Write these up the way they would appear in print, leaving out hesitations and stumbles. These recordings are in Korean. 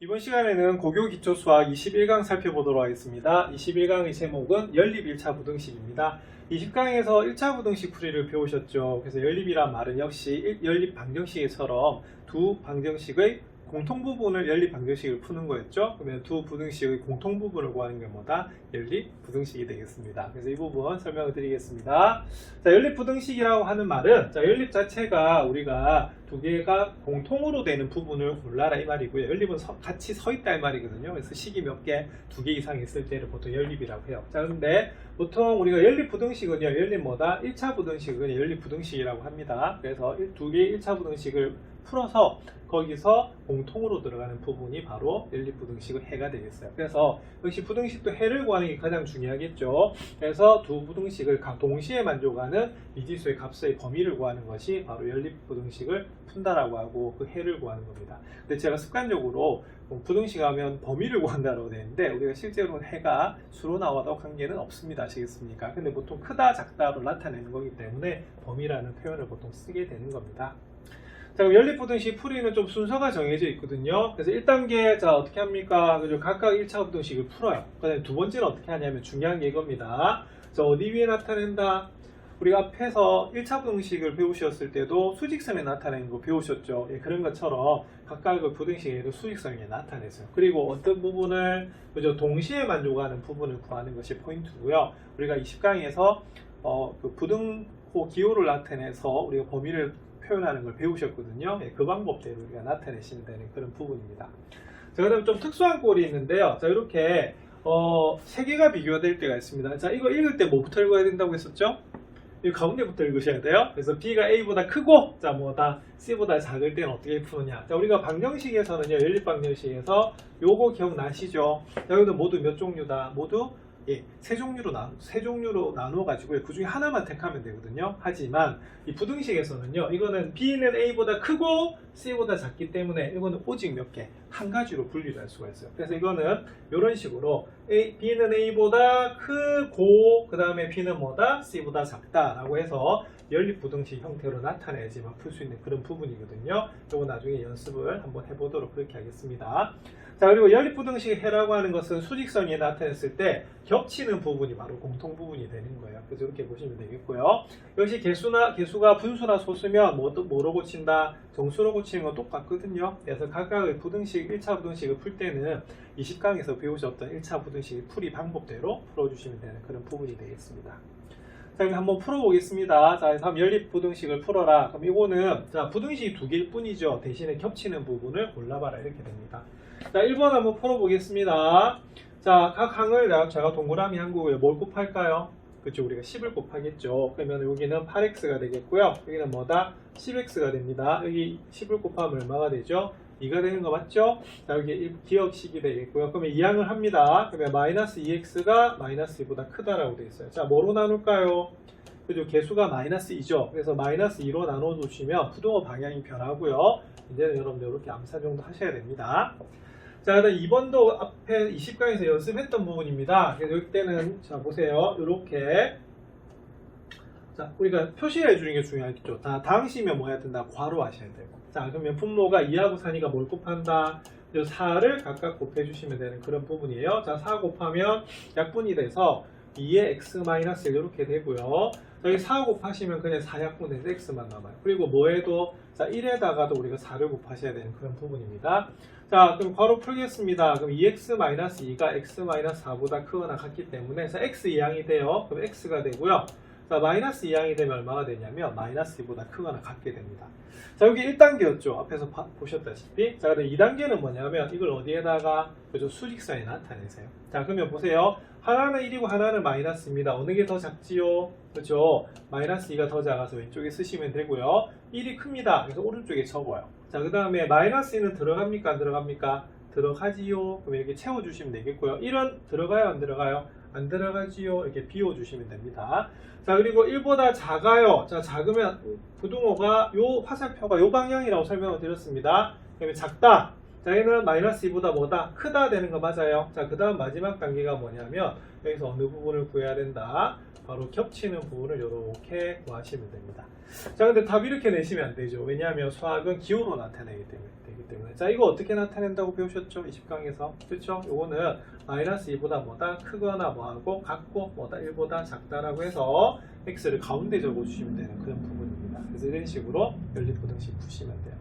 이번 시간에는 고교 기초수학 21강 살펴보도록 하겠습니다. 21강의 제목은 연립 1차 부등식입니다. 20강에서 1차 부등식 풀이를 배우셨죠. 그래서 연립이란 말은 역시 연립 방정식처럼 두 방정식의 공통 부분을 연립 방정식을 푸는 거였죠. 그러면 두 부등식의 공통 부분을 구하는 게 뭐다? 연립 부등식이 되겠습니다. 그래서 이 부분 설명을 드리겠습니다. 자, 연립 부등식이라고 하는 말은 연립 자체가 우리가 두 개가 공통으로 되는 부분을 골라라 이 말이고요. 연립은 같이 서 있다 이 말이거든요. 그래서 식이 몇 개, 두 개 이상 있을 때를 보통 연립이라고 해요. 자, 근데 보통 우리가 연립 부등식은요, 연립 뭐다? 1차 부등식은 연립 부등식이라고 합니다. 그래서 두 개의 1차 부등식을 풀어서 거기서 공통으로 들어가는 부분이 바로 연립 부등식의 해가 되겠어요. 그래서 역시 부등식도 해를 구하는 게 가장 중요하겠죠. 그래서 두 부등식을 동시에 만족하는 미지수의 값의 범위를 구하는 것이 바로 연립 부등식을 푼다라고 하고 그 해를 구하는 겁니다. 근데 제가 습관적으로 부등식 하면 범위를 구한다고 되는데 우리가 실제로는 해가 수로 나와도 관계는 없습니다. 아시겠습니까? 근데 보통 크다 작다로 나타내는 거기 때문에 범위라는 표현을 보통 쓰게 되는 겁니다. 자, 그럼 연립부등식 풀이는 좀 순서가 정해져 있거든요. 그래서 1단계, 자, 어떻게 합니까? 그죠? 각각 1차 부등식을 풀어요. 그 다음에 두 번째는 어떻게 하냐면 중요한 게 이겁니다. 자, 어디 위에 나타낸다? 우리가 앞에서 1차 부등식을 배우셨을 때도 수직선에 나타내는 거 배우셨죠? 예, 그런 것처럼 각각의 부등식에도 수직선에 나타냈어요. 그리고 어떤 부분을, 그죠? 동시에 만족하는 부분을 구하는 것이 포인트고요. 우리가 20강에서 그 부등호 기호를 나타내서 우리가 범위를 표현하는 걸 배우셨거든요. 예, 그 방법대로 우리가 나타내시면 되는 그런 부분입니다. 자, 그다음 좀 특수한 꼴이 있는데요. 자, 이렇게 세 개가 비교가 될 때가 있습니다. 자, 이거 읽을 때 뭐부터 읽어야 된다고 했었죠? 이 가운데부터 읽으셔야 돼요. 그래서 B가 A보다 크고, 자, 뭐다 C보다 작을 때는 어떻게 푸느냐. 자, 우리가 방정식에서는요, 연립 방정식에서 요거 기억나시죠? 자, 여기도 모두 몇 종류다? 모두 세 종류로 나누어 가지고 그 중에 하나만 택하면 되거든요. 하지만 이 부등식에서는요, 이거는 B는 A보다 크고 C보다 작기 때문에 이거는 오직 몇 개, 한 가지로 분리를 할 수가 있어요. 그래서 이거는 이런 식으로 B는 A보다 크고 그 다음에 B는 뭐다? C보다 작다라고 해서 연립 부등식 형태로 나타내야지만 풀 수 있는 그런 부분이거든요. 이거 나중에 연습을 한번 해보도록 그렇게 하겠습니다. 자, 그리고 연립 부등식의 해라고 하는 것은 수직선이 나타냈을 때 겹치는 부분이 바로 공통 부분이 되는 거예요. 그래서 이렇게 보시면 되겠고요. 역시 개수가 분수나 소수면 뭐로 고친다? 정수로 고치는 건 똑같거든요. 그래서 각각의 부등식, 1차 부등식을 풀 때는 20강에서 배우셨던 1차 부등식 풀이 방법대로 풀어주시면 되는 그런 부분이 되겠습니다. 자, 그럼 한번 풀어보겠습니다. 자, 다음 연립 부등식을 풀어라. 그럼 이거는 자, 부등식이 두 개일 뿐이죠. 대신에 겹치는 부분을 골라봐라. 이렇게 됩니다. 자, 1번 한번 풀어보겠습니다. 자, 각 항을 제가 동그라미 한 거고요. 뭘 곱할까요? 그렇죠. 우리가 10을 곱하겠죠. 그러면 여기는 8x가 되겠고요. 여기는 뭐다? 10x가 됩니다. 여기 10을 곱하면 얼마가 되죠? 2가 되는 거 맞죠? 자, 여기 기억식이 되겠고요. 그러면 2항을 합니다. 그러면 마이너스 2x가 마이너스 2보다 크다라고 되어 있어요. 자, 뭐로 나눌까요? 그죠? 개수가 마이너스 2죠. 그래서 마이너스 2로 나눠주시면 부등호 방향이 변하고요. 이제는 여러분들 이렇게 암산 정도 하셔야 됩니다. 자, 그다음 2번도 앞에 20강에서 연습했던 부분입니다. 그래서 이때는 자 보세요. 이렇게 자, 우리가 표시해 주는 게 중요하겠죠. 다 당시면 뭐 해야 된다? 괄호 하셔야 되고. 자, 그러면 분모가 2하고 4니까 뭘 곱한다? 4를 각각 곱해 주시면 되는 그런 부분이에요. 자, 4 곱하면 약분이 돼서 2의 x-1 이렇게 되고요. 여기 4 곱하시면 그냥 4약분에서 x만 남아요. 그리고 뭐해도 자 1에다가도 우리가 4를 곱하셔야 되는 그런 부분입니다. 자, 그럼 괄호 풀겠습니다. 그럼 2x-2가 x-4보다 크거나 같기 때문에 자, x 이항이 돼요. 그럼 x가 되고요. 자, 마이너스 2항이 되면 얼마가 되냐면 마이너스 2보다 크거나 같게 됩니다. 자, 여기 1단계였죠. 앞에서 보셨다시피. 자, 그다음 2단계는 뭐냐면 이걸 어디에다가 그죠? 수직선에 나타내세요. 자, 그러면 보세요. 하나는 1이고 하나는 마이너스입니다. 어느 게 더 작지요? 그렇죠? 마이너스 2가 더 작아서 왼쪽에 쓰시면 되고요. 1이 큽니다. 그래서 오른쪽에 적어요. 자, 그 다음에 마이너스 2는 들어갑니까? 안 들어갑니까? 들어가지요. 그럼 이렇게 채워주시면 되겠고요. 1은 들어가요? 안 들어가요? 안 들어가지요. 이렇게 비워주시면 됩니다. 자, 그리고 1보다 작아요. 자, 작으면 부등호가 요 화살표가 요 방향이라고 설명을 드렸습니다. 그러면 작다. 자, 얘는 마이너스 2보다 뭐다? 크다 되는 거 맞아요. 자, 그 다음 마지막 단계가 뭐냐면 여기서 어느 부분을 구해야 된다? 바로 겹치는 부분을 이렇게 구하시면 됩니다. 자, 근데 답 이렇게 내시면 안 되죠. 왜냐하면 수학은 기호로 나타내기 때문에 되기 때문에. 자, 이거 어떻게 나타낸다고 배우셨죠? 20강에서. 그렇죠? 요거는 마이너스 2보다 뭐다 크거나 뭐하고 같고 뭐다 1보다 작다라고 해서 x를 가운데 적어주시면 되는 그런 부분입니다. 그래서 이런 식으로 연립부등식 푸시면 돼요.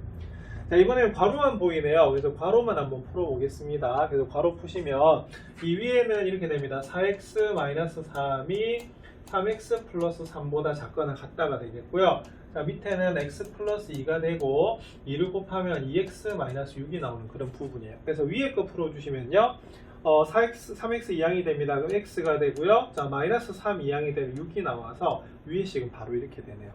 자, 이번에는 괄호만 보이네요. 그래서 괄호만 한번 풀어보겠습니다. 그래서 괄호 푸시면 이 위에는 이렇게 됩니다. 4x-3이 3x 플러스 3보다 작거나 같다가 되겠고요. 자, 밑에는 x 플러스 2가 되고 2를 곱하면 2x 마이너스 6이 나오는 그런 부분이에요. 그래서 위에 거 풀어주시면요. 3x 이항이 됩니다. 그럼 x가 되고요. 자, 마이너스 3 이항이 되면 6이 나와서 위의 식은 바로 이렇게 되네요.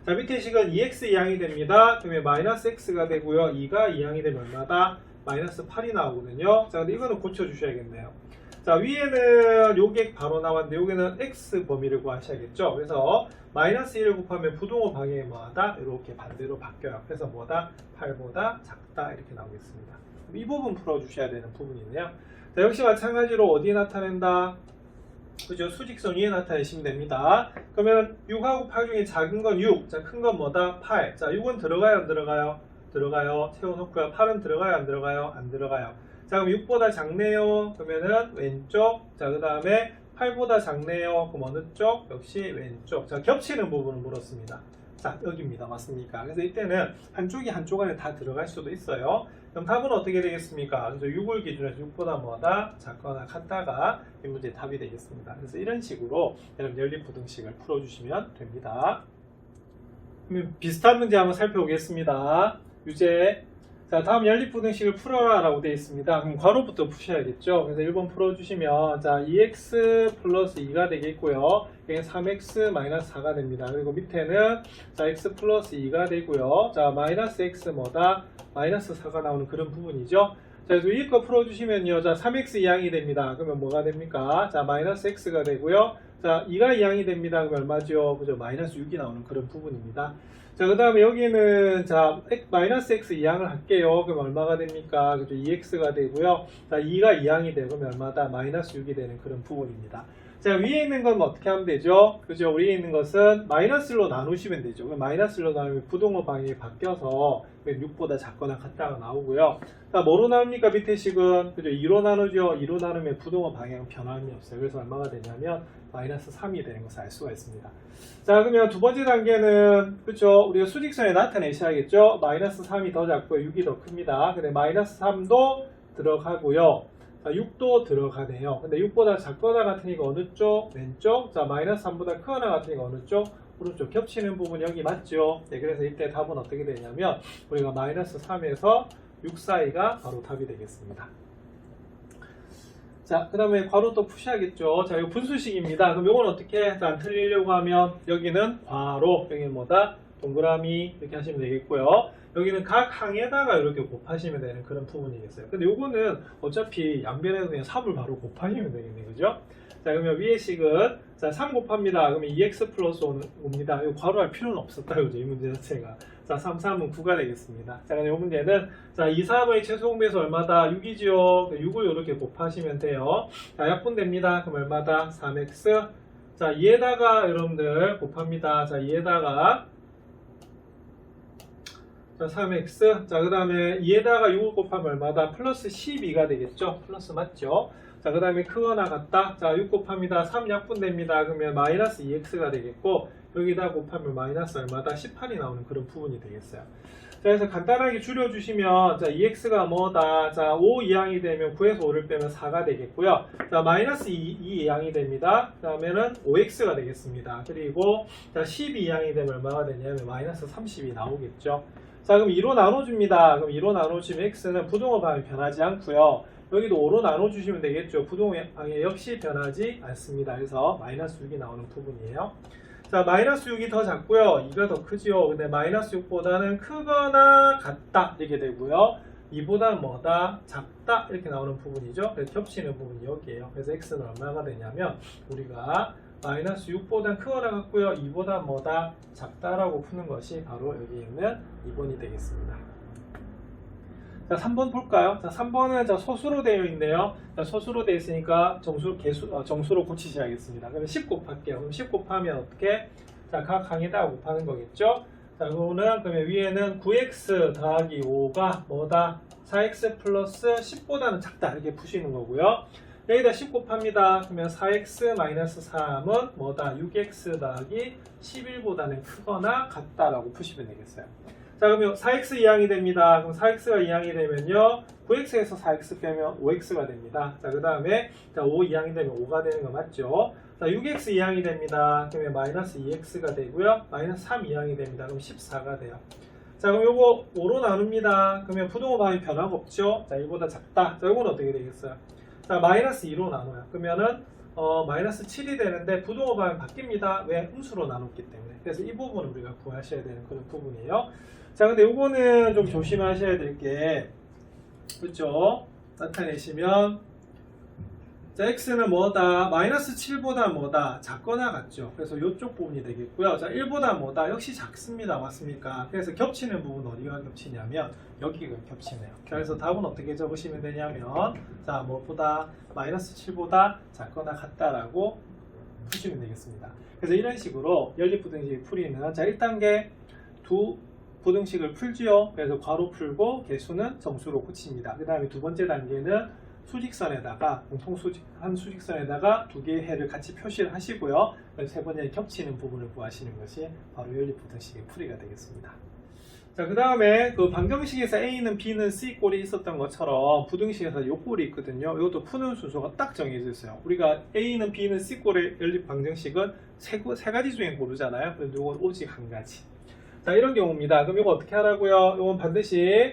자, 밑에 식은 2x 이항이 됩니다. 그러면 마이너스 x가 되고요. 2가 이항이 되면 얼마다? 마이너스 8이 나오거든요. 자, 근데 이거는 고쳐주셔야겠네요. 자, 위에는 요게 바로 나왔는데 여기는 x 범위를 구하셔야겠죠. 그래서 마이너스 1을 곱하면 부동호 방향이 뭐하다? 이렇게 반대로 바뀌어요. 그래서 뭐다? 8보다 작다 이렇게 나오겠습니다. 이 부분 풀어주셔야 되는 부분이네요. 자, 역시 마찬가지로 어디에 나타낸다? 그죠? 수직선 위에 나타내시면 됩니다. 그러면 6하고 8 중에 작은 건 6, 자, 큰 건 뭐다? 8. 자, 6은 들어가요, 안 들어가요? 들어가요. 채워놓고요. 8은 들어가요, 안 들어가요? 안 들어가요. 자, 그럼 6보다 작네요. 그러면은 왼쪽. 자, 그 다음에 8보다 작네요. 그럼 어느 쪽? 역시 왼쪽. 자, 겹치는 부분을 물었습니다. 자, 여기입니다. 맞습니까? 그래서 이때는 한쪽이 한쪽 안에 다 들어갈 수도 있어요. 그럼 답은 어떻게 되겠습니까? 그래서 6을 기준으로 6보다 뭐다? 작거나 같다가 이 문제의 답이 되겠습니다. 그래서 이런 식으로 여러분 연립부등식을 풀어주시면 됩니다. 그러면 비슷한 문제 한번 살펴보겠습니다. 유제. 자, 다음 연립부등식을 풀어라 라고 되어 있습니다. 그럼 괄호부터 푸셔야겠죠. 그래서 1번 풀어주시면 자, 2x 플러스 2가 되겠고요. 여기 3x 마이너스 4가 됩니다. 그리고 밑에는 자, x 플러스 2가 되고요. 자, 마이너스 x 뭐다? 마이너스 4가 나오는 그런 부분이죠. 자, 그래서 위에 거 풀어주시면요. 자, 3x 이항이 됩니다. 그러면 뭐가 됩니까? 자, 마이너스 x가 되고요. 자, 2가 이항이 됩니다. 그럼 얼마죠? 그죠? 마이너스 6이 나오는 그런 부분입니다. 자, 그 다음에 여기는 자, 마이너스 x 이항을 할게요. 그럼 얼마가 됩니까? 그죠? 2x가 되고요. 자, 2가 이항이 되고 그러면 얼마다? 마이너스 6이 되는 그런 부분입니다. 자, 위에 있는 건 어떻게 하면 되죠? 그죠? 위에 있는 것은 마이너스로 나누시면 되죠. 그럼 마이너스로 나누면 부동호 방향이 바뀌어서 6보다 작거나 같다가 나오고요. 자, 뭐로 나옵니까? 밑에 식은 그죠? 2로 나누죠. 2로 나누면 부동호 방향 변함이 없어요. 그래서 얼마가 되냐면 마이너스 3이 되는 것을 알 수가 있습니다. 자, 그러면 두 번째 단계는 그죠? 우리가 수직선에 나타내셔야겠죠? 마이너스 3이 더 작고요. 6이 더 큽니다. 근데 마이너스 3도 들어가고요. 자, 6도 들어가네요. 근데 6보다 작거나 같으니까 어느 쪽? 왼쪽. 자, 마이너스 3보다 크거나 같으니까 어느 쪽? 오른쪽. 겹치는 부분 여기 맞죠? 네, 그래서 이때 답은 어떻게 되냐면 우리가 마이너스 3에서 6 사이가 바로 답이 되겠습니다. 자, 그 다음에 괄호 또 푸셔야겠죠. 자, 이거 분수식입니다. 그럼 이건 어떻게? 자, 안 틀리려고 하면 여기는 괄호, 여기는 뭐다? 동그라미 이렇게 하시면 되겠고요. 여기는 각 항에다가 이렇게 곱하시면 되는 그런 부분이겠어요. 근데 요거는 어차피 양변에서 그냥 3을 바로 곱하시면 되겠네요. 그죠? 자, 그러면 위의 식은 자, 3 곱합니다. 그러면 2x 플러스 5입니다. 이거 괄호할 필요는 없었다. 그죠? 이 문제 자체가. 자, 3, 3은 9가 되겠습니다. 자, 그럼 이 문제는 자, 2, 3의 최소공배수 얼마다? 6이지요. 6을 이렇게 곱하시면 돼요. 자, 약분됩니다. 그럼 얼마다? 3x. 자, 2에다가 여러분들 곱합니다. 자, 2에다가 자, 3x. 자, 그 다음에 2에다가 6을 곱하면 얼마다? 플러스 12가 되겠죠? 플러스 맞죠? 자, 그 다음에 크거나 같다. 자, 6 곱합니다. 3 약분됩니다. 그러면 마이너스 2x가 되겠고, 여기다 곱하면 마이너스 얼마다? 18이 나오는 그런 부분이 되겠어요. 자, 그래서 간단하게 줄여주시면, 자, 2x가 뭐다? 자, 5 이항이 되면 9에서 5를 빼면 4가 되겠고요. 자, 마이너스 2 이항이 됩니다. 그 다음에는 5x가 되겠습니다. 그리고, 자, 12 이항이 되면 얼마가 되냐면 마이너스 30이 나오겠죠. 자, 그럼 2로 나눠줍니다. 그럼 2로 나눠주면 x는 부동호 방향이 변하지 않고요. 여기도 5로 나눠주시면 되겠죠. 부동호 방향 역시 변하지 않습니다. 그래서 마이너스 6이 나오는 부분이에요. 자, 마이너스 6이 더 작고요. 2가 더 크죠. 근데 마이너스 6보다는 크거나 같다 이렇게 되고요. 2보다 뭐다? 작다 이렇게 나오는 부분이죠. 그래서 겹치는 부분이 여기에요. 그래서 x는 얼마가 되냐면 우리가 마이너스 6보다 크거나 같고요. 2보다 뭐다? 작다라고 푸는 것이 바로 여기 있는 2번이 되겠습니다. 자, 3번 볼까요? 자, 3번은 자, 소수로 되어 있네요. 자, 소수로 되어 있으니까 정수로 고치셔야겠습니다. 그러면 10 곱할게요. 그럼 10 곱하면 어떻게? 자, 각 항에다가 곱하는 거겠죠? 자, 그거는 그러면 위에는 9x 더하기 5가 뭐다? 4x 플러스 10보다는 작다. 이렇게 푸시는 거고요. 여기다 10 곱합니다. 그러면 4x 마이너스 3은 뭐다? 6x 더하기 11보다는 크거나 같다라고 푸시면 되겠어요. 자, 그러면 4x 이항이 됩니다. 그럼 4x가 이항이 되면요. 9x에서 4x 빼면 5x가 됩니다. 자, 그 다음에 5 이항이 되면 5가 되는 거 맞죠? 자, 6x 이항이 됩니다. 그러면 마이너스 2x가 되고요. 마이너스 3 이항이 됩니다. 그럼 14가 돼요. 자, 그럼 요거 5로 나눕니다. 그러면 부동호 방이 변화가 없죠? 자, 1보다 작다. 자, 요건 어떻게 되겠어요? 자, 마이너스 2로 나눠요. 그러면은 마이너스 7이 되는데 부동호 방이 바뀝니다. 왜? 음수로 나눴기 때문에. 그래서 이 부분을 우리가 구하셔야 되는 그런 부분이에요. 자, 근데 요거는 좀 조심하셔야 될 게, 그렇죠? 나타내시면, 자, x는 뭐다? 마이너스 7보다 뭐다? 작거나 같죠? 그래서 이쪽 부분이 되겠고요. 자, 1보다 뭐다? 역시 작습니다. 맞습니까? 그래서 겹치는 부분 어디가 겹치냐면, 여기가 겹치네요. 그래서 답은 어떻게 적으시면 되냐면, 자, 뭐보다? 마이너스 7보다 작거나 같다라고 푸시면 되겠습니다. 그래서 이런 식으로 연립부등식 풀이는, 자, 1단계 두 부등식을 풀지요. 그래서 괄호 풀고 개수는 정수로 고칩니다. 그 다음에 두 번째 단계는 수직선에다가 한 수직선에다가 두 개의 해를 같이 표시를 하시고요. 세 번째 겹치는 부분을 구하시는 것이 바로 연립부등식의 풀이가 되겠습니다. 자, 그 다음에 그 방정식에서 A는 B는 C 꼴이 있었던 것처럼 부등식에서 요 꼴이 있거든요. 이것도 푸는 순서가 딱 정해져 있어요. 우리가 A는 B는 C 꼴의 연립 방정식은 세 가지 중에 고르잖아요. 그런데 이건 오직 한 가지. 자, 이런 경우입니다. 그럼 이거 어떻게 하라고요? 이건 반드시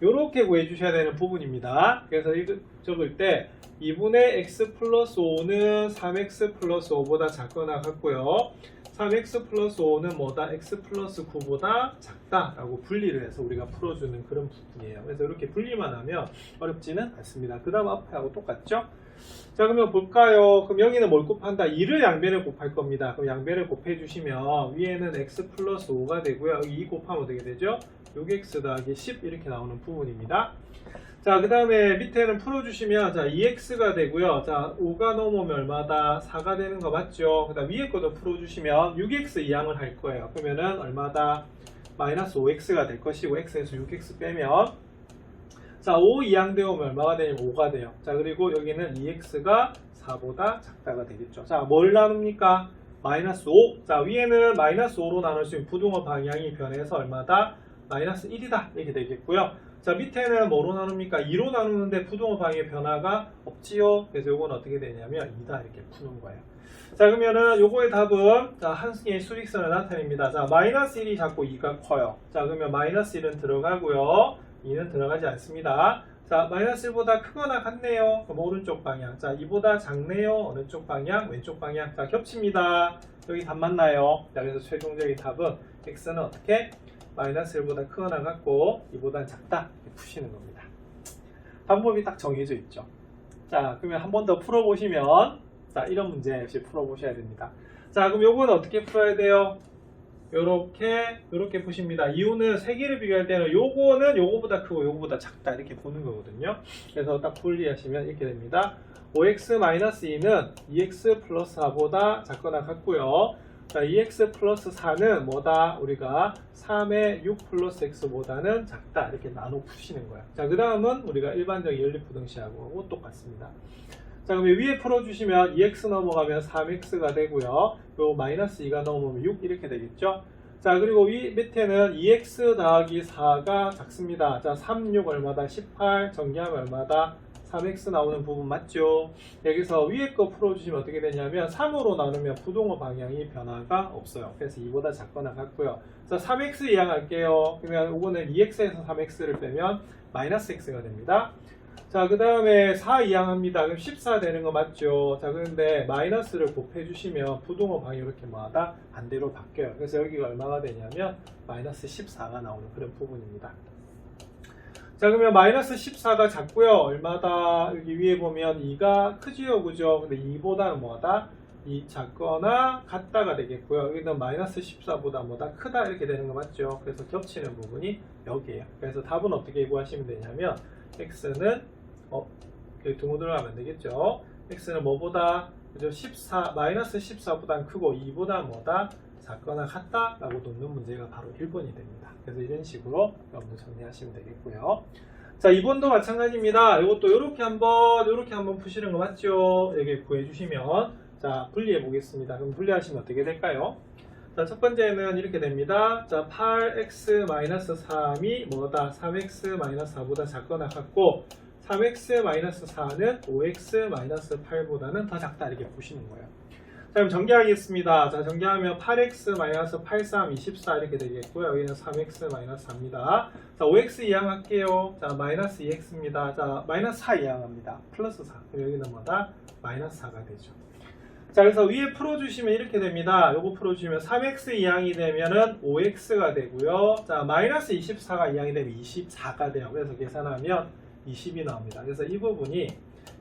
이렇게 구해주셔야 되는 부분입니다. 그래서 이거 적을 때 2분의 x 플러스 5는 3x 플러스 5보다 작거나 같고요. 3x 플러스 5는 뭐다? x 플러스 9보다 작다라고 분리를 해서 우리가 풀어주는 그런 부분이에요. 그래서 이렇게 분리만 하면 어렵지는 않습니다. 그 다음 앞에하고 똑같죠? 자, 그러면 볼까요? 그럼 여기는 뭘 곱한다? 2를 양변을 곱할 겁니다. 그럼 양변을 곱해주시면 위에는 x 플러스 5가 되고요. 여기 2 곱하면 어떻게 되죠? 6x 더하기 10 이렇게 나오는 부분입니다. 자, 그 다음에 밑에는 풀어주시면 자 2x가 되고요. 자, 5가 넘으면 얼마다? 4가 되는 거 맞죠? 그 다음 위에 것도 풀어주시면 6x 이항을 할 거예요. 그러면은 얼마다? 마이너스 5x가 될 것이고 x에서 6x 빼면 자, 5 이항되면 얼마가 되냐면 5가 돼요. 자, 그리고 여기는 2x가 4보다 작다가 되겠죠. 자, 뭘 나눕니까? 마이너스 5. 자, 위에는 마이너스 5로 나눌 수 있는 부등호 방향이 변해서 얼마다? 마이너스 1이다. 이렇게 되겠고요. 자, 밑에는 뭐로 나눕니까? 2로 나누는데 부등호 방향의 변화가 없지요. 그래서 이건 어떻게 되냐면 2다. 이렇게 푸는 거예요. 자, 그러면은 요거의 답은 자, 한 개의 수직선을 나타냅니다. 자, 마이너스 1이 작고 2가 커요. 자, 그러면 마이너스 1은 들어가고요. 2는 들어가지 않습니다. 자, 마이너스 1보다 크거나 같네요. 그럼 오른쪽 방향. 자, 2보다 작네요. 어느 쪽 방향? 왼쪽 방향. 자, 겹칩니다. 여기 답 맞나요? 자, 그래서 최종적인 답은 x는 어떻게? 마이너스 1보다 크거나 같고 2보다 작다. 이렇게 푸시는 겁니다. 방법이 딱 정해져 있죠. 자, 그러면 한 번 더 풀어보시면 자, 이런 문제 역시 풀어보셔야 됩니다. 자, 그럼 요거는 어떻게 풀어야 돼요? 요렇게 푸십니다. 이유는 세 개를 비교할 때는 요거는 요거보다 크고 요거보다 작다 이렇게 보는 거거든요. 그래서 딱 분리하시면 이렇게 됩니다. 5x-2는 2x 플러스 4보다 작거나 같고요. 자, 2x 플러스 4는 뭐다? 우리가 3의 6 플러스 x보다는 작다 이렇게 나눠 푸시는 거예요. 자, 그 다음은 우리가 일반적인 연립부등식하고 똑같습니다. 자, 그럼 위에 풀어주시면 2x 넘어가면 3x가 되고요. 요 마이너스 2가 넘으면 6 이렇게 되겠죠. 자, 그리고 밑에는 2x 더하기 4가 작습니다. 자, 3, 6 얼마다? 18 정리하면 얼마다? 3x 나오는 부분 맞죠? 여기서 위에 거 풀어주시면 어떻게 되냐면 3으로 나누면 부동호 방향이 변화가 없어요. 그래서 2보다 작거나 같고요. 자, 3x 이항할게요. 그러면 이거는 2x에서 3x를 빼면 마이너스 x가 됩니다. 자, 그 다음에 4 이항합니다. 그럼 14 되는 거 맞죠? 자, 그런데 마이너스를 곱해주시면 부동호 방향이 이렇게 뭐하다? 반대로 바뀌어요. 그래서 여기가 얼마가 되냐면 마이너스 14가 나오는 그런 부분입니다. 자, 그러면 마이너스 14가 작고요. 얼마다? 여기 위에 보면 2가 크지요, 그죠? 근데 2보다는 뭐하다? 2 작거나 같다가 되겠고요. 여기는 마이너스 14보다 뭐다? 크다 이렇게 되는 거 맞죠? 그래서 겹치는 부분이 여기에요. 그래서 답은 어떻게 구하시면 되냐면 x는 여기 등호 들어가면 되겠죠? x는 뭐보다? 그죠? 14, 마이너스 14보다 크고 2보다 뭐다? 작거나 같다라고 놓는 문제가 바로 1번이 됩니다. 그래서 이런 식으로 여러분들 정리하시면 되겠고요. 자, 2번도 마찬가지입니다. 이것도 이렇게 한번 푸시는 거 맞죠? 여기 구해주시면 자, 분리해 보겠습니다. 그럼 분리하시면 어떻게 될까요? 자, 첫 번째는 이렇게 됩니다. 자, 8x-3이 뭐다? 3x-4보다 작거나 같고 3x-4는 5x-8보다는 더 작다 이렇게 보시는 거예요. 자, 그럼 정리하겠습니다. 자, 정리하면 8x-83, 24 이렇게 되겠고요. 여기는 3x-4입니다. 자, 5x 이항할게요. 자, 마이너스 2x입니다. 자, 마이너스 4 이항합니다. 플러스 4. 여기는 뭐다? 마이너스 4가 되죠. 자, 그래서 위에 풀어주시면 이렇게 됩니다. 요거 풀어주시면 3x 이항이 되면은 5x가 되고요. 자, 마이너스 24가 이항이 되면 24가 돼요. 그래서 계산하면 20이 나옵니다. 그래서 이 부분이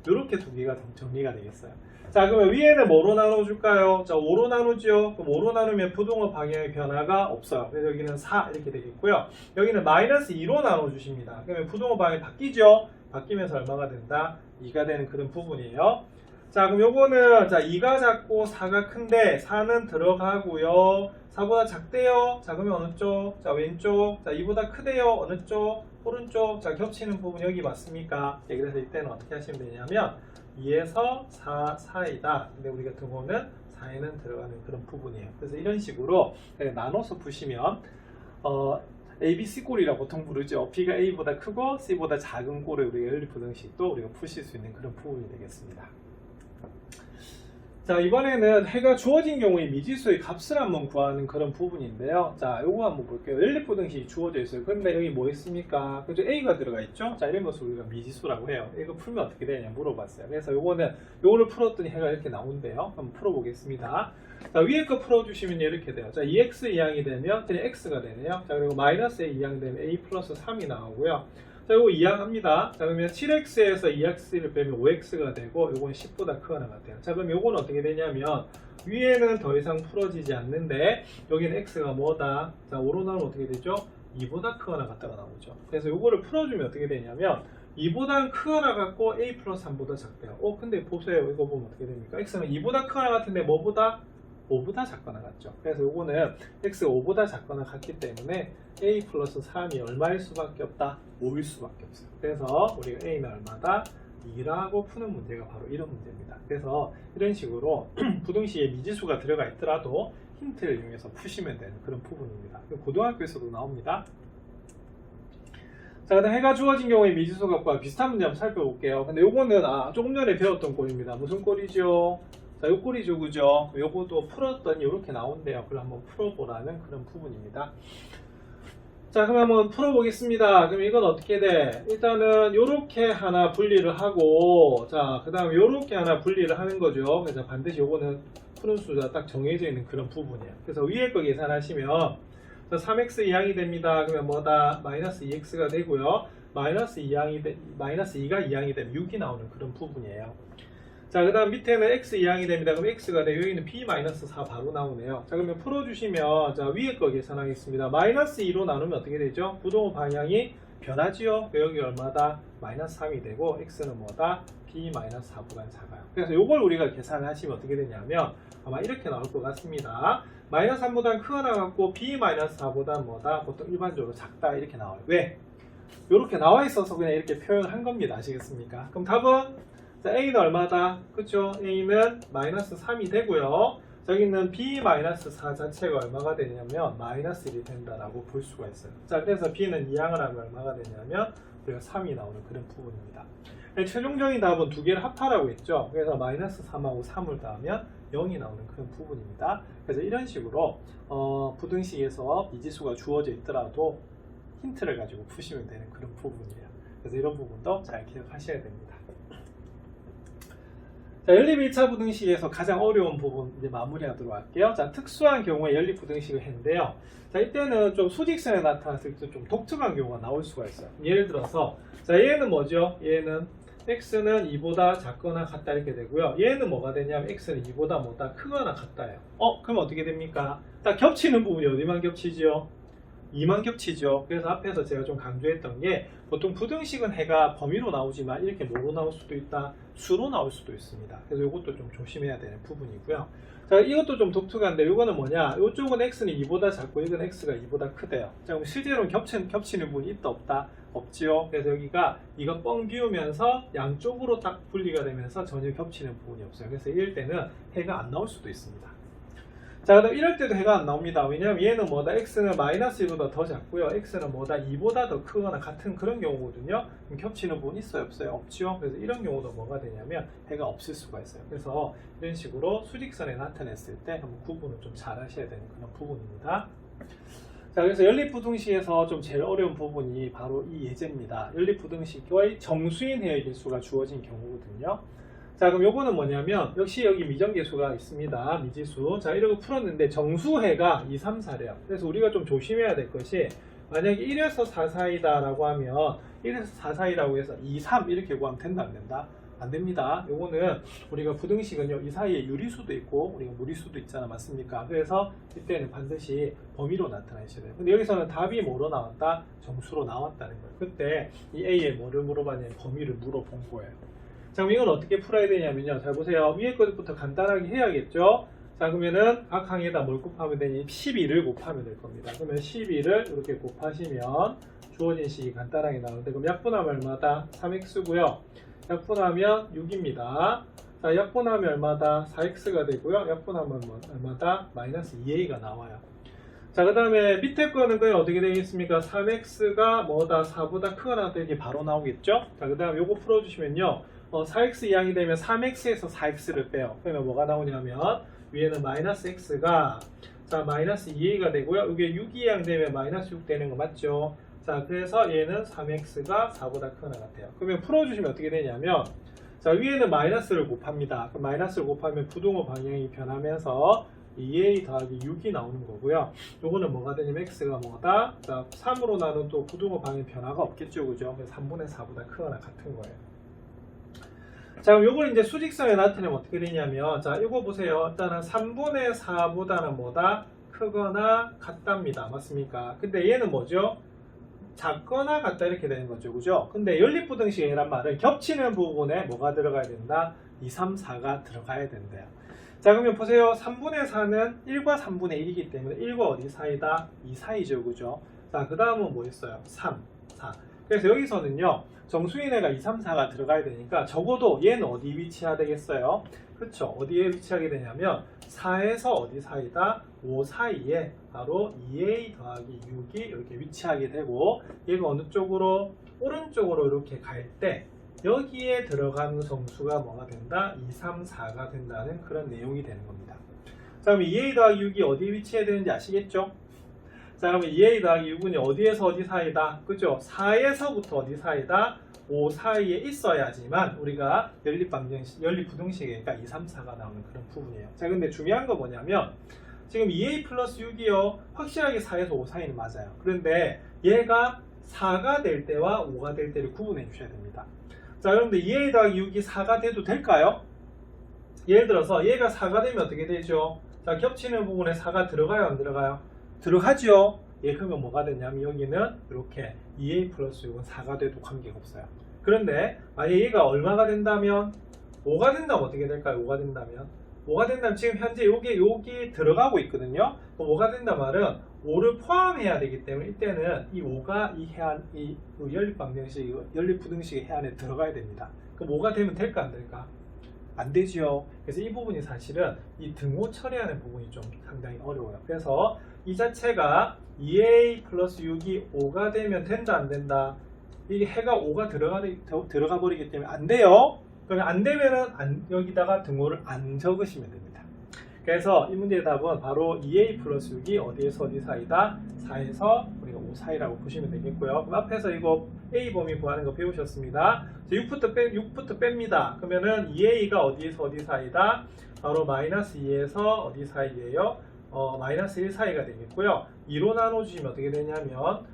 이렇게 두 개가 정리가 되겠어요. 자, 그러면 위에는 뭐로 나눠줄까요? 자, 5로 나누죠. 그럼 5로 나누면 부동호 방향의 변화가 없어요. 그래서 여기는 4 이렇게 되겠고요. 여기는 마이너스 2로 나눠주십니다. 그러면 부동호 방향이 바뀌죠? 바뀌면서 얼마가 된다? 2가 되는 그런 부분이에요. 자, 그럼 요거는 자 2가 작고 4가 큰데 4는 들어가고요. 4보다 작대요. 자, 그러면 어느 쪽? 자, 왼쪽. 자, 2보다 크대요. 어느 쪽? 오른쪽. 자, 겹치는 부분 여기 맞습니까? 네, 그래서 이때는 어떻게 하시면 되냐면 2에서 4 사이다. 근데 우리 같은 경우는 4에는 들어가는 그런 부분이에요. 그래서 이런 식으로 나눠서 푸시면 ABC 꼴이라고 보통 부르죠. B가 A보다 크고 C보다 작은 꼴의 우리가 연립부등식도 우리가 푸실 수 있는 그런 부분이 되겠습니다. 자, 이번에는 해가 주어진 경우에 미지수의 값을 한번 구하는 그런 부분인데요. 자, 요거 한번 볼게요. 연립부등식이 주어져 있어요. 근데 여기 뭐 있습니까? 그죠? A가 들어가 있죠? 자, 이런 것을 우리가 미지수라고 해요. 이거 풀면 어떻게 되냐 물어봤어요. 그래서 요거를 풀었더니 해가 이렇게 나온대요. 한번 풀어보겠습니다. 자, 위에 거 풀어주시면 이렇게 돼요. 자, 2x 이항이 되면 그냥 x가 되네요. 자, 그리고 마이너스 a 이항 되면 a 플러스 3이 나오고요. 자, 요거 이항합니다. 자, 그러면 7x에서 2x를 빼면 5x가 되고 요건 10보다 크거나 같아요. 자, 그럼 요건 어떻게 되냐면 위에는 더 이상 풀어지지 않는데 여기는 x가 뭐다? 자, 5로 나누면 어떻게 되죠? 2보다 크거나 같다가 나오죠. 그래서 요거를 풀어주면 어떻게 되냐면 2보다 크거나 같고 a 플러스 3보다 작대요. 근데 보세요. 이거 보면 어떻게 됩니까? x는 2보다 크거나 같은데 뭐보다? 5보다 작거나 같죠. 그래서 요거는 x가 5보다 작거나 같기 때문에 a 플러스 3이 얼마일 수밖에 없다? 5일 수밖에 없어요. 그래서 우리가 a는 얼마다? 2라고 푸는 문제가 바로 이런 문제입니다. 그래서 이런 식으로 부등식에 미지수가 들어가 있더라도 힌트를 이용해서 푸시면 되는 그런 부분입니다. 고등학교에서도 나옵니다. 자, 그다음 해가 주어진 경우에 미지수 값과 비슷한 문제 한번 살펴볼게요. 근데 요거는 조금 전에 배웠던 꼴입니다. 무슨 꼴이죠? 자, 요 꼴이죠, 그죠? 요것도 풀었더니 이렇게 나온대요. 그걸 한번 풀어보라는 그런 부분입니다. 자, 그럼 한번 풀어보겠습니다. 그럼 이건 어떻게 돼? 일단은 요렇게 하나 분리를 하고, 자, 그 다음에 요렇게 하나 분리를 하는 거죠. 그래서 반드시 요거는 푸는 수가 딱 정해져 있는 그런 부분이에요. 그래서 위에 거 계산하시면 3x 이항이 됩니다. 그러면 뭐다? 마이너스 2x가 되고요. 마이너스 2가 이항이 되면 6이 나오는 그런 부분이에요. 자, 그 다음 밑에는 x 이항이 됩니다. 그럼 x가 돼요. 여기는 b-4 바로 나오네요. 자, 그러면 풀어주시면 자, 위에 거 계산하겠습니다. 마이너스 2로 나누면 어떻게 되죠? 부동호 방향이 변하지요. 여기 얼마다? 마이너스 3이 되고 x는 뭐다? b-4보다 작아요. 그래서 이걸 우리가 계산을 하시면 어떻게 되냐면 아마 이렇게 나올 것 같습니다. 마이너스 3보다 크거나 같고 b-4보다 뭐다? 보통 일반적으로 작다 이렇게 나와요. 왜? 이렇게 나와 있어서 그냥 이렇게 표현을 한 겁니다. 아시겠습니까? 그럼 답은 자, a는 얼마다? 그쵸? a는 마이너스 3이 되고요. 저기는 b-4 자체가 얼마가 되냐면 마이너스 1이 된다라고 볼 수가 있어요. 자, 그래서 b는 이항을 하면 얼마가 되냐면 우리가 3이 나오는 그런 부분입니다. 최종적인 답은 두 개를 합하라고 했죠. 그래서 마이너스 3하고 3을 더하면 0이 나오는 그런 부분입니다. 그래서 이런 식으로 부등식에서 미지수가 주어져 있더라도 힌트를 가지고 푸시면 되는 그런 부분이에요. 그래서 이런 부분도 잘 기억하셔야 됩니다. 자, 연립 1차 부등식에서 가장 어려운 부분 이제 마무리하도록 할게요. 자, 특수한 경우에 연립 부등식을 했는데요. 자, 이때는 좀 수직선에 나타났을 때 좀 독특한 경우가 나올 수가 있어요. 예를 들어서 자, 얘는 뭐죠? 얘는 x는 2보다 작거나 같다 이렇게 되고요. 얘는 뭐가 되냐면 x는 2보다 뭐다 크거나 같다예요. 그럼 어떻게 됩니까? 딱 겹치는 부분이 어디만 겹치지요? 2만 겹치죠. 그래서 앞에서 제가 좀 강조했던 게 보통 부등식은 해가 범위로 나오지만 이렇게 뭐로 나올 수도 있다, 수로 나올 수도 있습니다. 그래서 이것도 좀 조심해야 되는 부분이고요. 자, 이것도 좀 독특한데 이거는 뭐냐, 이쪽은 x는 2보다 작고 이건 x가 2보다 크대요. 자, 그럼 실제로는 겹치는 부분이 있다 없다? 없지요. 그래서 여기가 이거 뻥 비우면서 양쪽으로 딱 분리가 되면서 전혀 겹치는 부분이 없어요. 그래서 이럴 때는 해가 안 나올 수도 있습니다. 자, 그다음 이럴 때도 해가 안 나옵니다. 왜냐면 얘는 뭐다? x는 마이너스 1보다 더 작고요. x는 뭐다? 2보다 더 크거나 같은 그런 경우거든요. 그럼 겹치는 부분 있어요? 없어요? 없죠. 그래서 이런 경우도 뭐가 되냐면 해가 없을 수가 있어요. 그래서 이런 식으로 수직선에 나타냈을 때 한번 구분을 좀 잘 하셔야 되는 그런 부분입니다. 자, 그래서 연립부등식에서 좀 제일 어려운 부분이 바로 이 예제입니다. 연립부등식의 정수인 해의 개수가 주어진 경우거든요. 자, 그럼 요거는 뭐냐면 역시 여기 미정계수가 있습니다. 미지수. 자, 이러고 풀었는데 정수해가 2, 3, 4래요. 그래서 우리가 좀 조심해야 될 것이 만약에 1에서 4 사이다 라고 하면 1에서 4 사이라고 해서 2, 3 이렇게 구하면 된다 안 된다? 안 됩니다. 요거는 우리가 부등식은요, 이 사이에 유리수도 있고 우리가 무리수도 있잖아, 맞습니까? 그래서 이때는 반드시 범위로 나타내셔야 돼요. 근데 여기서는 답이 뭐로 나왔다? 정수로 나왔다는 거예요. 그때 이 A에 뭐를 물어봤냐면 범위를 물어본 거예요. 자, 그럼 이건 어떻게 풀어야 되냐면요. 자, 보세요. 위에 것부터 간단하게 해야겠죠? 자, 그러면은 각 항에다 뭘 곱하면 되니? 12를 곱하면 될 겁니다. 그러면 12를 이렇게 곱하시면 주어진 식이 간단하게 나오는데, 그럼 약분하면 얼마다? 3x고요. 약분하면 6입니다. 자, 약분하면 얼마다? 4x가 되고요. 약분하면 얼마다? 마이너스 2a가 나와요. 자, 그 다음에 밑에 거는 그냥 어떻게 되겠습니까? 3x가 뭐다? 4보다 크거나 되게 바로 나오겠죠? 자, 그 다음에 요거 풀어주시면요. 4x 이항이 되면 3x에서 4x를 빼요. 그러면 뭐가 나오냐면 위에는 마이너스 x가 자 마이너스 2a가 되고요. 이게 6 이항 되면 마이너스 6 되는 거 맞죠? 자, 그래서 얘는 3x가 4보다 크거나 같아요. 그러면 풀어주시면 어떻게 되냐면 자, 위에는 마이너스를 곱합니다. 그럼 마이너스를 곱하면 부등호 방향이 변하면서 2a 더하기 6이 나오는 거고요. 요거는 뭐가 되냐면 x가 뭐다? 자, 3으로 나눈 또 부등호 방향 변화가 없겠죠, 그죠? 3분의 4보다 크거나 같은 거예요. 자, 그럼 요걸 이제 수직선에 나타내면 어떻게 되냐면, 자, 이거 보세요. 일단은 3분의 4보다는 뭐다? 크거나 같답니다. 맞습니까? 근데 얘는 뭐죠? 작거나 같다 이렇게 되는 거죠. 그죠? 근데 연립부등식이란 말은 겹치는 부분에 뭐가 들어가야 된다? 2, 3, 4가 들어가야 된대요. 자, 그러면 보세요. 3분의 4는 1과 3분의 1이기 때문에 1과 어디 사이다? 2 사이죠. 그죠? 자, 그 다음은 뭐 있어요? 3, 4. 그래서 여기서는요. 정수인회가 2, 3, 4가 들어가야 되니까 적어도 얘는 어디 위치해야 되겠어요? 그렇죠. 어디에 위치하게 되냐면 4에서 어디 사이다? 5 사이에 바로 2a 더하기 6이 이렇게 위치하게 되고 얘가 어느 쪽으로? 오른쪽으로 이렇게 갈 때 여기에 들어가는 정수가 뭐가 된다? 2, 3, 4가 된다는 그런 내용이 되는 겁니다. 자, 그럼 2a 더하기 6이 어디에 위치해야 되는지 아시겠죠? 자, 그러면 2a 더하기 6은 어디에서 어디 사이다? 그죠? 4에서부터 어디 사이다? 5 사이에 있어야지만 우리가 연립부등식이니까 2, 3, 4가 나오는 그런 부분이에요. 자, 근데 중요한 거 뭐냐면 지금 2a 플러스 6이요. 확실하게 4에서 5 사이는 맞아요. 그런데 얘가 4가 될 때와 5가 될 때를 구분해 주셔야 됩니다. 자, 여러분들 2a 더하기 6이 4가 돼도 될까요? 예를 들어서 얘가 4가 되면 어떻게 되죠? 자, 겹치는 부분에 4가 들어가요? 안 들어가요? 들어가죠. 예, 그러면 뭐가 되냐면 여기는 이렇게 2a 플러스 6은 4가 돼도 관계가 없어요. 그런데 만약 얘가 얼마가 된다면 5가 된다면 어떻게 될까요? 5가 된다면 지금 현재 여기 들어가고 있거든요. 5가 된다 말은 5를 포함해야 되기 때문에 이때는 이 5가 이 연립부등식의 해안에 들어가야 됩니다. 그럼 5가 되면 될까 안 될까? 안 되죠. 그래서 이 부분이 사실은 이 등호 처리하는 부분이 좀 상당히 어려워요. 그래서 이 자체가 2a 플러스 6이 5가 되면 된다 안 된다? 이게 해가 5가 들어가 버리기 때문에 안 돼요. 그러면 안 되면은 여기다가 등호를 안 적으시면 됩니다. 그래서 이 문제의 답은 바로 2a 플러스 6이 어디에서 어디 사이다? 4에서 우리가 5 사이라고 보시면 되겠고요. 그럼 앞에서 이거 a 범위 구하는 거 배우셨습니다. 6부터 뺍니다. 그러면은 2a가 어디에서 어디 사이다? 바로 마이너스 2에서 어디 사이예요? 마이너스 1 사이가 되겠고요. 2로 나눠주시면 어떻게 되냐면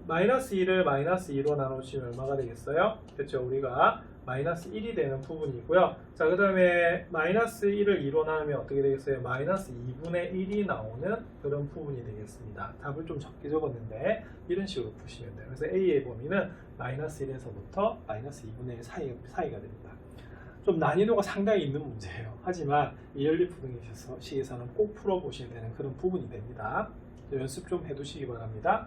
마이너스 1을 마이너스 2로 나눠주시면 얼마가 되겠어요? 그렇죠. 우리가 마이너스 1이 되는 부분이고요. 자, 그 다음에 마이너스 1을 2로 나누면 어떻게 되겠어요? 마이너스 2분의 1이 나오는 그런 부분이 되겠습니다. 답을 좀 적게 적었는데 이런 식으로 푸시면 돼요. 그래서 A의 범위는 마이너스 1에서부터 마이너스 2분의 1 사이가 됩니다. 좀 난이도가 상당히 있는 문제예요. 하지만 이 연립부등식에서는 꼭 풀어보셔야 되는 그런 부분이 됩니다. 연습 좀 해두시기 바랍니다.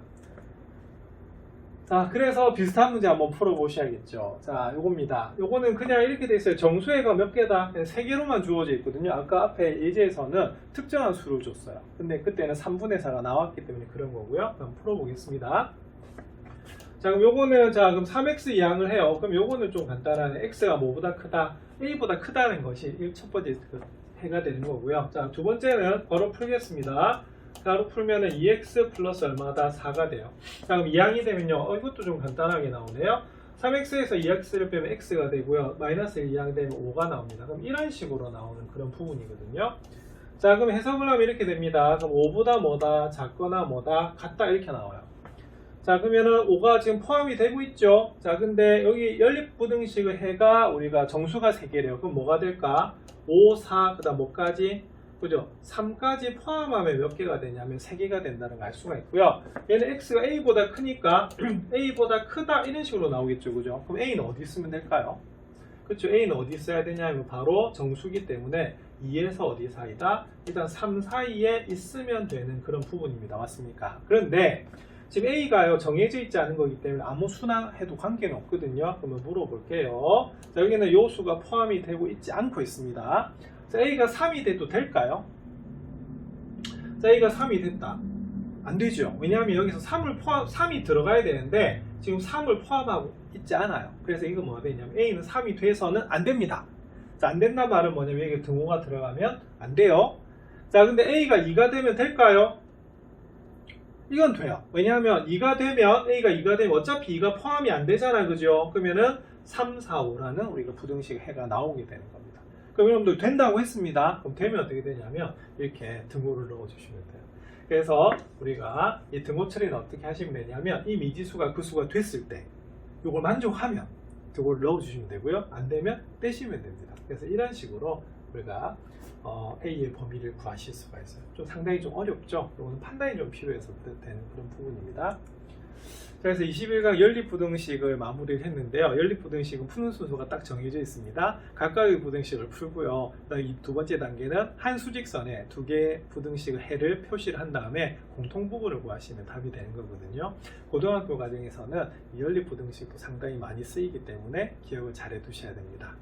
자, 그래서 비슷한 문제 한번 풀어보셔야겠죠. 자, 요겁니다. 요거는 그냥 이렇게 돼 있어요. 정수해가 몇 개다? 3개로만 주어져 있거든요. 아까 앞에 예제에서는 특정한 수를 줬어요. 근데 그때는 3분의 4가 나왔기 때문에 그런 거고요. 그럼 풀어보겠습니다. 자, 그럼 요거는, 자, 그럼 3x 이항을 해요. 그럼 요거는 좀 간단하네. x가 뭐보다 크다? a보다 크다는 것이 첫 번째 해가 되는 거고요. 자, 두 번째는 바로 풀겠습니다. 바로 풀면은 2x 플러스 얼마다? 4가 돼요. 자, 그럼 이항이 되면요. 이것도 좀 간단하게 나오네요. 3x에서 2x를 빼면 x가 되고요. 마이너스 1 이항 되면 5가 나옵니다. 그럼 이런 식으로 나오는 그런 부분이거든요. 자, 그럼 해석을 하면 이렇게 됩니다. 그럼 5보다 뭐다? 작거나 뭐다? 같다? 이렇게 나와요. 자, 그러면은 5가 지금 포함이 되고 있죠. 자, 근데 여기 연립부등식의 해가 우리가 정수가 3개래요. 그럼 뭐가 될까? 5, 4, 그 다음 뭐까지? 그죠? 3까지 포함하면 몇 개가 되냐면 3개가 된다는 걸 알 수가 있고요. 얘는 x가 a보다 크니까 a보다 크다 이런 식으로 나오겠죠. 그죠? 그럼 a는 어디 있으면 될까요? 그렇죠. a는 어디 있어야 되냐면 바로 정수기 때문에 2에서 어디 사이다? 일단 3 사이에 있으면 되는 그런 부분입니다. 맞습니까? 그런데 지금 a가요 정해져 있지 않은 거기 때문에 아무 수나 해도 관계는 없거든요. 그러면 물어볼게요. 자, 여기는 요 수가 포함이 되고 있지 않고 있습니다. 자, a가 3이 돼도 될까요? 자, a가 3이 됐다. 안 되죠. 왜냐하면 여기서 3이 들어가야 되는데 지금 3을 포함하고 있지 않아요. 그래서 이거 뭐가 되냐면 a는 3이 돼서는 안 됩니다. 자, 안 된다는 말은 뭐냐면 여기 등호가 들어가면 안 돼요. 자, 근데 a가 2가 되면 될까요? 이건 돼요. 왜냐하면 2가 되면 a가 2가 되면 어차피 2가 포함이 안 되잖아. 그죠? 그러면은 3, 4, 5라는 우리가 부등식 해가 나오게 되는 겁니다. 그럼 여러분들 된다고 했습니다. 그럼 되면 어떻게 되냐면 이렇게 등호를 넣어주시면 돼요. 그래서 우리가 이 등호 처리는 어떻게 하시면 되냐면 이 미지수가 그 수가 됐을 때 이걸 만족하면 등호를 넣어주시면 되고요. 안 되면 빼시면 됩니다. 그래서 이런 식으로 우리가 A의 범위를 구하실 수가 있어요. 좀 상당히 좀 어렵죠? 이거는 판단이 좀 필요해서 되는 그런 부분입니다. 그래서 21강 연립부등식을 마무리를 했는데요. 연립부등식은 푸는 순서가 딱 정해져 있습니다. 각각의 부등식을 풀고요. 이 두 번째 단계는 한 수직선에 두 개의 부등식의 해를 표시를 한 다음에 공통부분을 구하시면 답이 되는 거거든요. 고등학교 과정에서는 연립부등식도 상당히 많이 쓰이기 때문에 기억을 잘 해두셔야 됩니다.